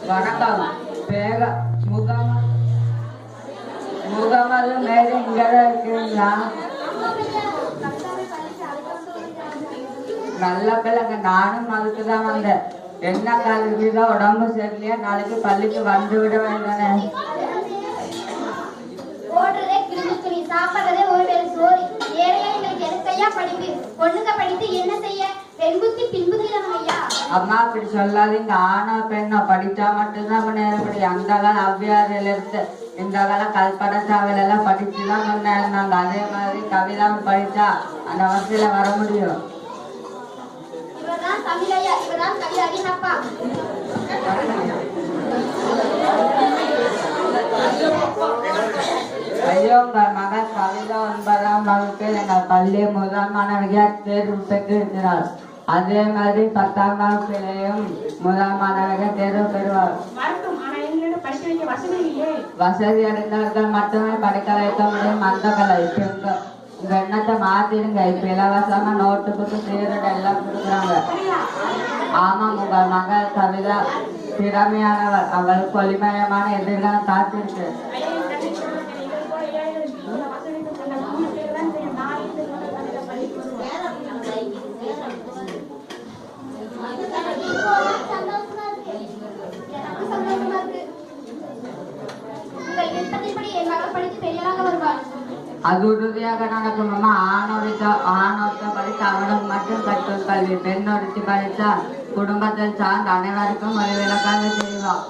வணக்கம். பேக முகமது மேலே இங்கதான் இருக்கிறீங்களா? நல்ல பிள்ளைங்க. நானும் அதுக்கு தான் வந்தேன். என்ன கல்விதான் உடம்பு சரியில்லையா? நாளைக்கு பள்ளிக்கு வந்து விட வேண்டானே. அம்மா அப்படி சொல்லாதீங்க. ஆனா பெண்ணா படிச்சா மட்டும்தான் நேரம் முடியும். அந்த காலம் அவ்வியாரில இருந்து இந்த காலம் கல்பனை சாவல் எல்லாம் படிச்சுதான் முன்னேறினாங்க. அதே மாதிரி கவிதாவும் படிச்சா அந்த வசதியில வர முடியும். ஐயோ, உங்கள் மகள் கவிதா 9ஆம் வகுப்பில் எங்கள் பள்ளி முதல் மாணவியாக தேர்வு பெற்றிருக்கிறார். அதே மாதிரி 10ஆம் வகுப்பிலேயும் முதல் மாணவியாக தேர்வு பெறுவார். வசதி அடைந்தவர்கள் மட்டுமே படிக்க வைக்க முடியும். அந்த கலை இப்ப உங்க எண்ணத்தை மாத்திடுங்க. இப்ப இலவசமா நோட்டு புக்கு சீரட் எல்லாம் கொடுக்குறாங்க. ஆமாம், உங்க மகள் கவிதா திறமையானவர். அவள் கொலிமயமான எதிர்காலம் காத்திருக்கு. அது உறுதியாக நடக்கும். ஆணொருத்த படித்த அவனும் மட்டும் கற்றல் கல்வி. பெண் ஒருத்தி படித்தா குடும்பத்தை சார்ந்த அனைவருக்கும் ஒரு விளக்காக தெரியும்.